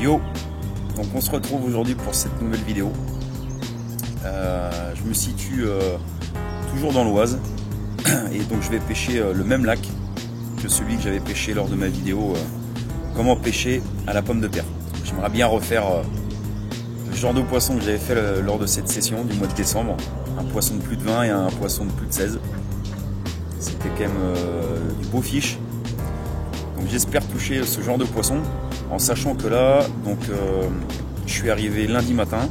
Yo, donc on se retrouve aujourd'hui pour cette nouvelle vidéo. Je me situe toujours dans l'Oise et donc je vais pêcher le même lac que celui que j'avais pêché lors de ma vidéo comment pêcher à la pomme de terre. J'aimerais bien refaire le genre de poisson que j'avais fait lors de cette session du mois de décembre. Un poisson de plus de 20 et un poisson de plus de 16. C'était quand même du beau fiche. Donc j'espère toucher ce genre de poisson en sachant que là, donc je suis arrivé lundi matin.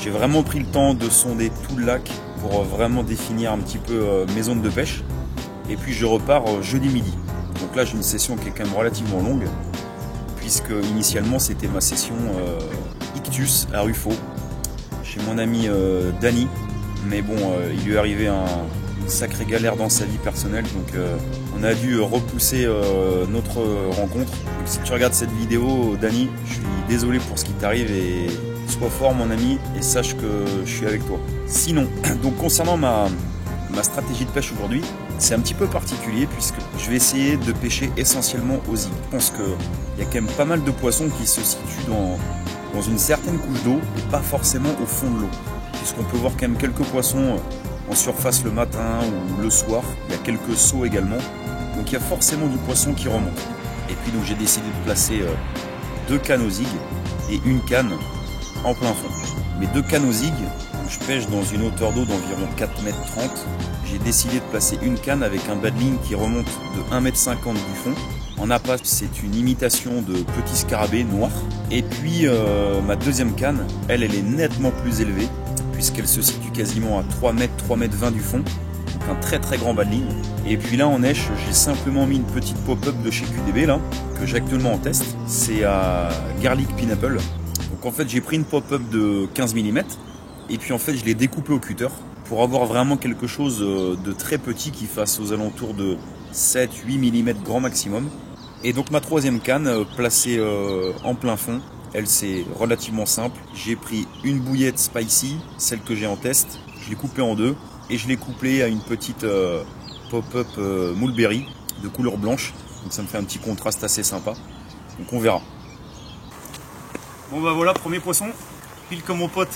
J'ai vraiment pris le temps de sonder tout le lac pour vraiment définir un petit peu mes zones de pêche. Et puis je repars jeudi midi. Donc là j'ai une session qui est quand même relativement longue, puisque initialement c'était ma session Ictus à Ruffo, chez mon ami Dany. Mais bon, il lui est arrivé une sacrée galère dans sa vie personnelle, donc on a dû repousser notre rencontre. Donc si tu regardes cette vidéo, Dany, je suis désolé pour ce qui t'arrive et sois fort mon ami et sache que je suis avec toi. Sinon, donc concernant ma stratégie de pêche aujourd'hui, c'est un petit peu particulier puisque je vais essayer de pêcher essentiellement aux zig. Je pense qu'il y a quand même pas mal de poissons qui se situent dans une certaine couche d'eau et pas forcément au fond de l'eau. Puisqu'on peut voir quand même quelques poissons en surface le matin ou le soir. Il y a quelques seaux également. Donc il y a forcément du poisson qui remonte. Et puis donc j'ai décidé de placer 2 cannes aux zig et une canne en plein fond. Mes 2 cannes aux zig, je pêche dans une hauteur d'eau d'environ 4,30 m. J'ai décidé de placer une canne avec un badling qui remonte de 1,50 m du fond. En appât, c'est une imitation de petit scarabée noir. Et puis ma deuxième canne, elle est nettement plus élevée, puisqu'elle se situe quasiment à 3 m, 3,20 m du fond. Donc un très très grand badling. Et puis là en neige, j'ai simplement mis une petite pop-up de chez QDB là, que j'ai actuellement en test. C'est à Garlic Pineapple. Donc en fait j'ai pris une pop-up de 15 mm et puis en fait je l'ai découpé au cutter pour avoir vraiment quelque chose de très petit qui fasse aux alentours de 7-8 mm grand maximum. Et donc ma troisième canne placée en plein fond, elle c'est relativement simple. J'ai pris une bouillette spicy, celle que j'ai en test, je l'ai coupée en 2 et je l'ai couplée à une petite pop-up mulberry de couleur blanche. Donc ça me fait un petit contraste assez sympa. Donc on verra. Bon bah voilà, premier poisson, pile comme mon pote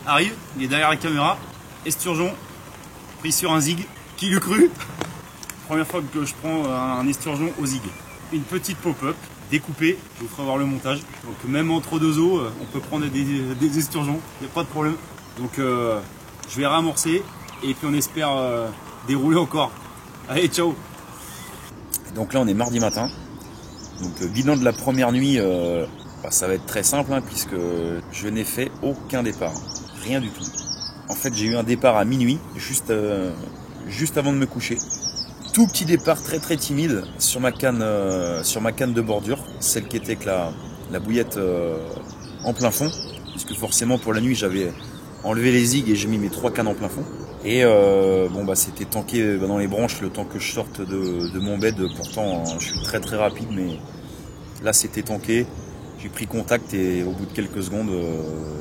arrive, il est derrière la caméra, esturgeon, pris sur un zig, qui l'eût cru. Première fois que je prends un esturgeon au zig. Une petite pop-up découpée, je vous ferai voir le montage. Donc même entre deux eaux, on peut prendre des esturgeons, il n'y a pas de problème. Donc je vais ramorcer et puis on espère dérouler encore. Allez, ciao. Donc là on est mardi matin, donc bilan de la première nuit. Ça va être très simple puisque je n'ai fait aucun départ, rien du tout. En fait j'ai eu un départ à minuit, juste avant de me coucher. Tout petit départ très très timide sur ma canne de bordure, celle qui était avec la bouillette en plein fond, puisque forcément pour la nuit j'avais enlevé les zigs et j'ai mis mes 3 cannes en plein fond. Et bon bah c'était tanké dans les branches le temps que je sorte de mon bed. Pourtant je suis très très rapide, mais là c'était tanké. J'ai pris contact et au bout de quelques secondes,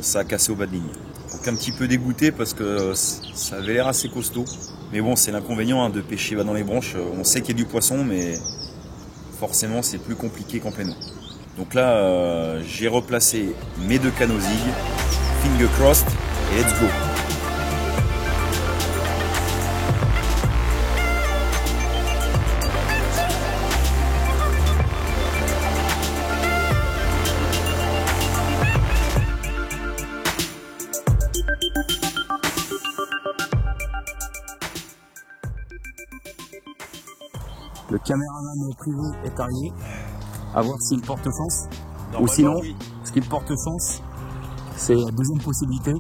ça a cassé au badling. Donc un petit peu dégoûté parce que ça avait l'air assez costaud. Mais bon, c'est l'inconvénient de pêcher dans les branches. On sait qu'il y a du poisson, mais forcément c'est plus compliqué qu'en pleine eau. Donc là, j'ai replacé mes 2 cannes aux zig, finger crossed et let's go. Le caméraman privé est arrivé, à voir s'il porte chance. Ou sinon, oui. Ce qui porte chance, c'est la deuxième possibilité.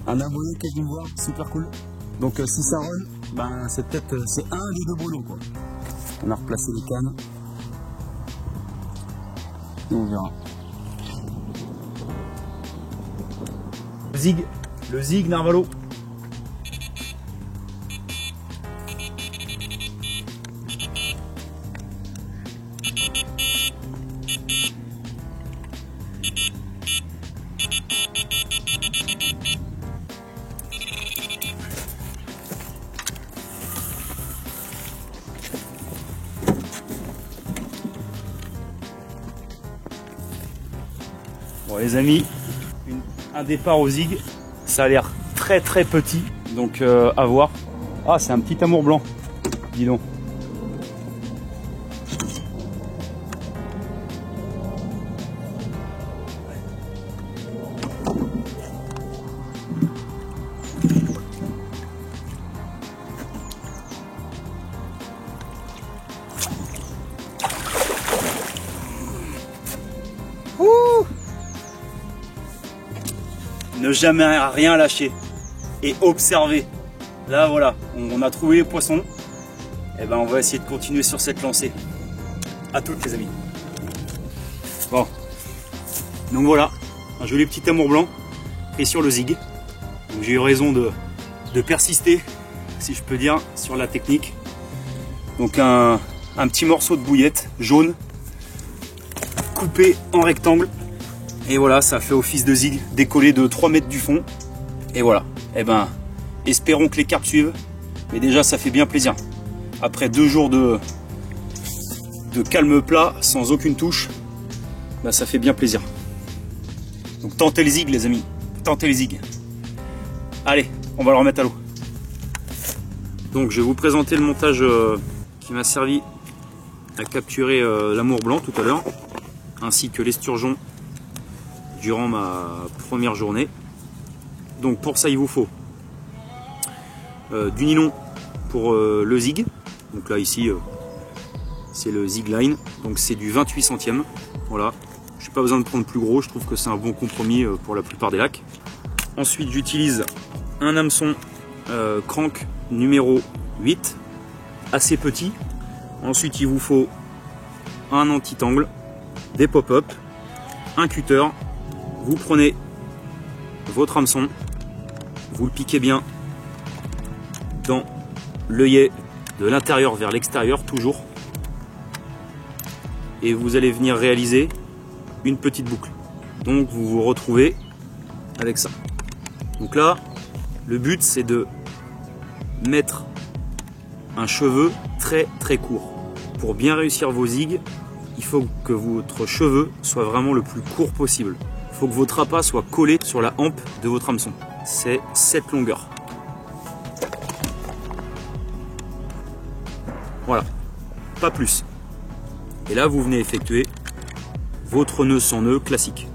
Un abonné qui vient me voir, super cool. Donc si ça roule, ben c'est un des 2 bolos quoi. On a replacé les cannes. Et on verra. Le zig Narvalo. Bon les amis, un départ au zig, ça a l'air très très petit, donc à voir. Ah, c'est un petit amour blanc, dis donc. Ne jamais rien lâcher et observer. Là voilà, on a trouvé les poissons. Et ben on va essayer de continuer sur cette lancée. À toutes les amis. Bon, donc voilà, un joli petit amour blanc pris sur le zig. Donc j'ai eu raison de persister, si je peux dire, sur la technique. Donc un petit morceau de bouillette jaune coupé en rectangle. Et voilà, ça fait office de zig décollé de 3 mètres du fond. Et voilà, et ben espérons que les carpes suivent. Mais déjà ça fait bien plaisir. Après 2 jours de calme plat, sans aucune touche, ben, ça fait bien plaisir. Donc tentez le zig les amis, tentez le zig. Allez, on va le remettre à l'eau. Donc je vais vous présenter le montage qui m'a servi à capturer l'amour blanc tout à l'heure, ainsi que l'esturgeon durant ma première journée. Donc pour ça il vous faut du nylon pour le zig. Donc là ici c'est le zig line, donc c'est du 28 centièmes. Voilà, j'ai pas besoin de prendre plus gros, je trouve que c'est un bon compromis pour la plupart des lacs. Ensuite j'utilise un hameçon crank numéro 8, assez petit. Ensuite il vous faut un anti-tangle, des pop-up, un cutter. Vous prenez votre hameçon, vous le piquez bien dans l'œillet de l'intérieur vers l'extérieur toujours, et vous allez venir réaliser une petite boucle. Donc vous vous retrouvez avec ça. Donc là, le but c'est de mettre un cheveu très très court. Pour bien réussir vos zigs, il faut que votre cheveu soit vraiment le plus court possible. Il faut que votre appât soit collé sur la hampe de votre hameçon. C'est cette longueur. Voilà, pas plus. Et là, vous venez effectuer votre nœud sans nœud classique.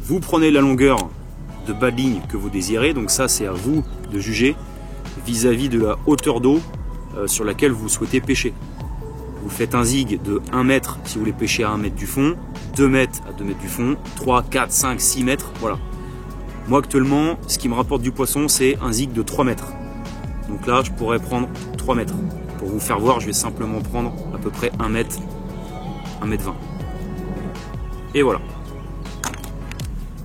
Vous prenez la longueur de bas de ligne que vous désirez, donc ça c'est à vous de juger vis-à-vis de la hauteur d'eau sur laquelle vous souhaitez pêcher. Vous faites un zig de 1 mètre si vous voulez pêcher à 1 mètre du fond, 2 mètres à 2 mètres du fond, 3, 4, 5, 6 mètres, voilà. Moi actuellement, ce qui me rapporte du poisson, c'est un zig de 3 mètres. Donc là, je pourrais prendre 3 mètres. Pour vous faire voir, je vais simplement prendre à peu près 1 mètre, 1 mètre 20. Et voilà.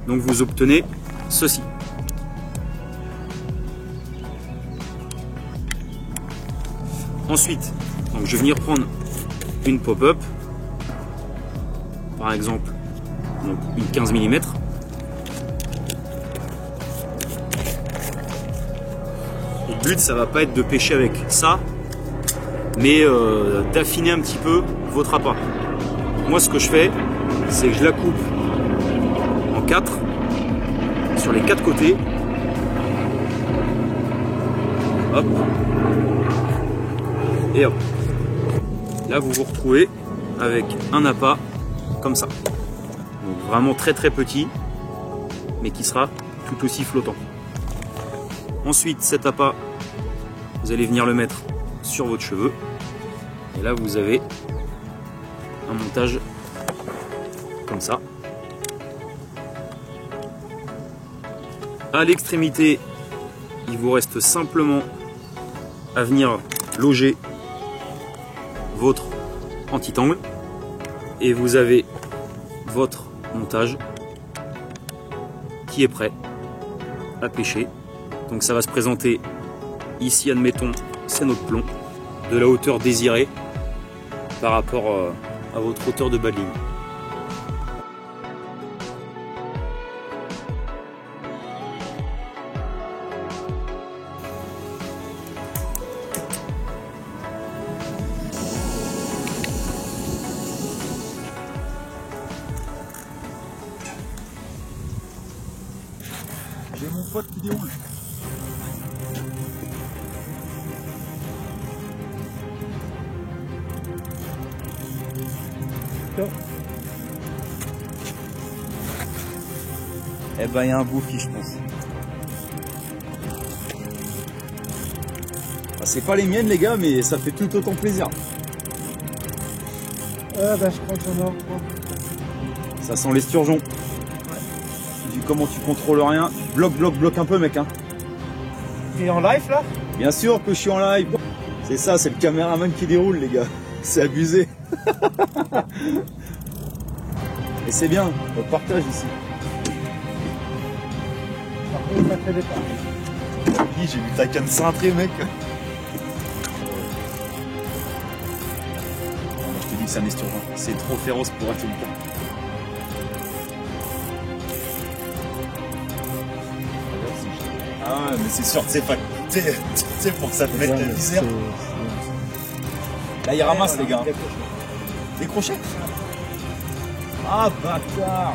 Donc vous obtenez ceci. Ensuite, donc je vais venir prendre une pop-up, par exemple donc une 15 mm. Le but ça va pas être de pêcher avec ça, mais d'affiner un petit peu votre appât. Moi ce que je fais, c'est que je la coupe en 4 sur les 4 côtés. Hop. Et hop. Là vous vous retrouvez avec un appât comme ça. Donc vraiment très très petit, mais qui sera tout aussi flottant. Ensuite cet appât, vous allez venir le mettre sur votre cheveu. Et là vous avez un montage comme ça. À l'extrémité, il vous reste simplement à venir loger votre anti-tangle et vous avez votre montage qui est prêt à pêcher. Donc ça va se présenter ici, admettons, c'est notre plomb, de la hauteur désirée par rapport à votre hauteur de bas de ligne. mon pote qui déroule. Eh ben, il y a un bouffi, je pense. Ah, c'est pas les miennes, les gars, mais ça fait tout autant plaisir. Ah bah, je crois que j'en ai un. Ça sent l'esturgeon. Ouais. Vu comment tu contrôles rien, bloque un peu, mec. Hein. T'es en live là? Bien sûr que je suis en live. C'est ça, c'est le caméraman qui déroule, les gars. C'est abusé. Et c'est bien, on partage ici. Par contre, ça fait des pas. J'ai vu ta canne cintrée, mec. Je te dis que c'est un esturgeon. C'est trop féroce pour être une pompe. Ah ouais, mais c'est sûr, c'est pas. Tu sais, pour que ça te mette la visère. Là, il ramasse, les gars. Des crochets. Ah, bâtard.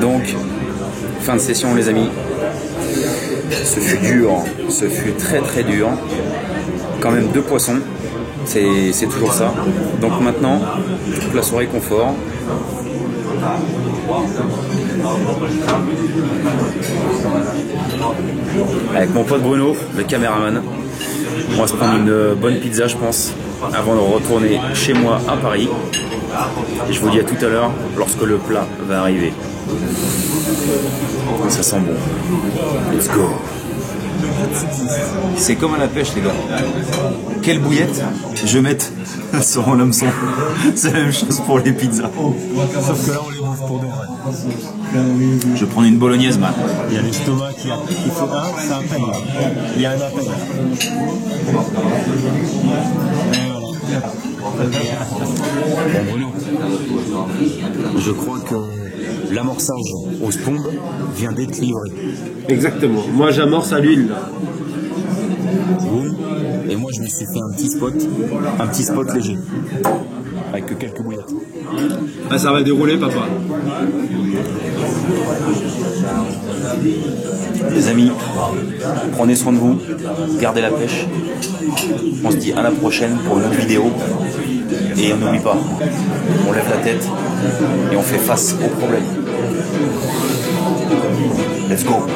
Donc, fin de session, les amis. Ce fut dur, ce fut très dur. Quand même 2 poissons, c'est toujours ça. Donc maintenant, toute la soirée confort. Avec mon pote Bruno, le caméraman. On va se prendre une bonne pizza, je pense, avant de retourner chez moi à Paris. Et je vous dis à tout à l'heure lorsque le plat va arriver. Ça sent bon. Let's go. C'est comme à la pêche, les gars. Quelle bouillette je mette sur mon hameçon. C'est la même chose pour les pizzas. Sauf que là, on les bouffe pour de vrai. Je vais prendre une bolognaise, man. Il y a l'estomac qui a. Il faut un, c'est un pain. Il y a un appel. Je crois que l'amorçage aux spombes vient d'être livré. Exactement. Moi, j'amorce à l'huile. Et moi, je me suis fait un petit spot léger, avec que quelques bouillettes. Ah, ça va dérouler, papa. Les amis, prenez soin de vous, gardez la pêche. On se dit à la prochaine pour une autre vidéo. Et on n'oublie pas, on lève la tête et on fait face aux problèmes. Let's go!